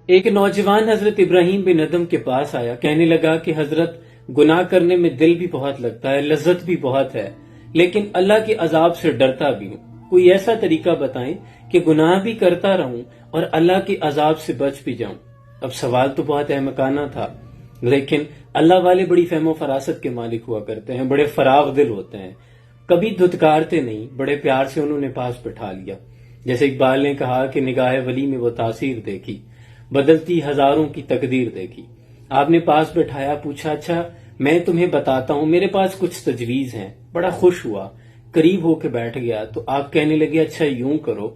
ایک نوجوان حضرت ابراہیم بن ادم کے پاس آیا، کہنے لگا کہ حضرت گناہ کرنے میں دل بھی بہت لگتا ہے، لذت بھی بہت ہے، لیکن اللہ کے عذاب سے ڈرتا بھی ہوں۔ کوئی ایسا طریقہ بتائیں کہ گناہ بھی کرتا رہوں اور اللہ کے عذاب سے بچ بھی جاؤں۔ اب سوال تو بہت احمقانہ تھا، لیکن اللہ والے بڑی فہم و فراست کے مالک ہوا کرتے ہیں، بڑے فراغ دل ہوتے ہیں، کبھی دھتکارتے نہیں، بڑے پیار سے انہوں نے پاس بٹھا لیا۔ جیسے اقبال نے کہا کہ نگاہ ولی میں وہ تاثیر دیکھی، بدلتی ہزاروں کی تقدیر دیکھی۔ آپ نے پاس بٹھایا، پوچھا اچھا میں تمہیں بتاتا ہوں، میرے پاس کچھ تجویز ہیں۔ بڑا خوش ہوا، قریب ہو کے بیٹھ گیا تو آپ کہنے لگے اچھا یوں کرو،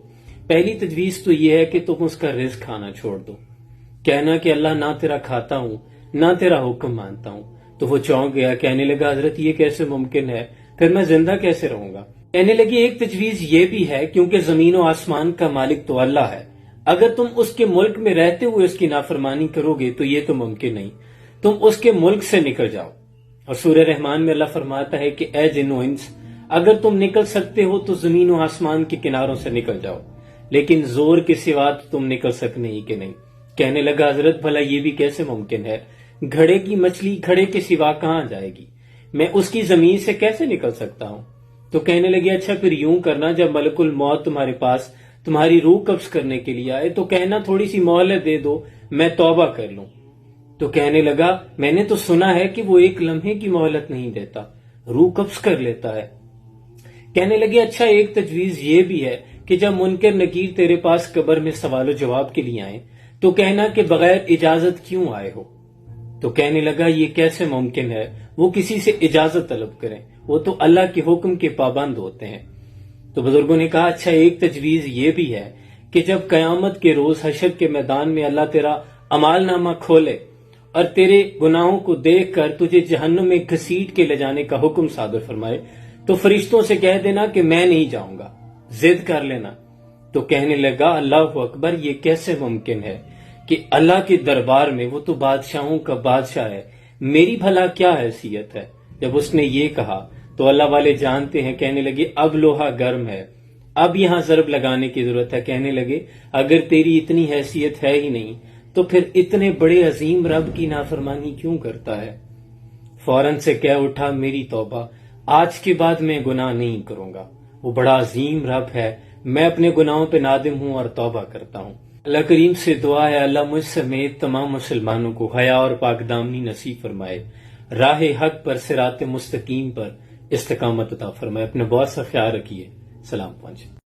پہلی تجویز تو یہ ہے کہ تم اس کا رزق کھانا چھوڑ دو، کہنا کہ اللہ نہ تیرا کھاتا ہوں نہ تیرا حکم مانتا ہوں۔ تو وہ چونک گیا، کہنے لگا حضرت یہ کیسے ممکن ہے، پھر میں زندہ کیسے رہوں گا؟ کہنے لگی ایک تجویز یہ بھی ہے، کیونکہ زمین و آسمان کا مالک تو اللہ ہے، اگر تم اس کے ملک میں رہتے ہوئے اس کی نافرمانی کرو گے تو یہ تو ممکن نہیں، تم اس کے ملک سے نکل جاؤ۔ اور سورہ رحمان میں اللہ فرماتا ہے کہ اے جن و انس، اگر تم نکل سکتے ہو تو زمین و آسمان کے کناروں سے نکل جاؤ، لیکن زور کے سوا تو تم نکل سکنے ہی کہ نہیں۔ کہنے لگا حضرت بھلا یہ بھی کیسے ممکن ہے، گھڑے کی مچھلی گھڑے کے سوا کہاں جائے گی، میں اس کی زمین سے کیسے نکل سکتا ہوں؟ تو کہنے لگے اچھا پھر یوں کرنا، جب ملک الموت تمہارے پاس تمہاری روح قبض کرنے کے لیے آئے تو کہنا تھوڑی سی مہلت دے دو، میں توبہ کر لوں۔ تو کہنے لگا میں نے تو سنا ہے کہ وہ ایک لمحے کی مہلت نہیں دیتا، روح قبض کر لیتا ہے۔ کہنے لگے اچھا ایک تجویز یہ بھی ہے کہ جب منکر نکیر تیرے پاس قبر میں سوال و جواب کے لیے آئیں تو کہنا کہ بغیر اجازت کیوں آئے ہو۔ تو کہنے لگا یہ کیسے ممکن ہے، وہ کسی سے اجازت طلب کریں، وہ تو اللہ کے حکم کے پابند ہوتے ہیں۔ تو بزرگوں نے کہا اچھا ایک تجویز یہ بھی ہے کہ جب قیامت کے روز حشر کے میدان میں اللہ تیرا اعمال نامہ کھولے اور تیرے گناہوں کو دیکھ کر تجھے جہنم میں گھسیٹ کے لے جانے کا حکم صادر فرمائے تو فرشتوں سے کہہ دینا کہ میں نہیں جاؤں گا، ضد کر لینا۔ تو کہنے لگا اللہ اکبر، یہ کیسے ممکن ہے کہ اللہ کے دربار میں وہ تو بادشاہوں کا بادشاہ ہے، میری بھلا کیا حیثیت ہے؟ جب اس نے یہ کہا تو اللہ والے جانتے ہیں، کہنے لگے اب لوہا گرم ہے، اب یہاں ضرب لگانے کی ضرورت ہے۔ کہنے لگے اگر تیری اتنی حیثیت ہے ہی نہیں تو پھر اتنے بڑے عظیم رب کی نافرمانی کیوں کرتا ہے؟ فوراً سے کہہ اٹھا میری توبہ، آج کے بعد میں گناہ نہیں کروں گا، وہ بڑا عظیم رب ہے، میں اپنے گناہوں پہ نادم ہوں اور توبہ کرتا ہوں۔ اللہ کریم سے دعا ہے اللہ مجھ سمیت تمام مسلمانوں کو حیا اور پاک دامنی نصیب فرمائے، راہ حق پر صراط مستقیم پر استقامت عطا فرمائے۔ اپنا بہت سا خیال رکھیے، سلام پہنچے۔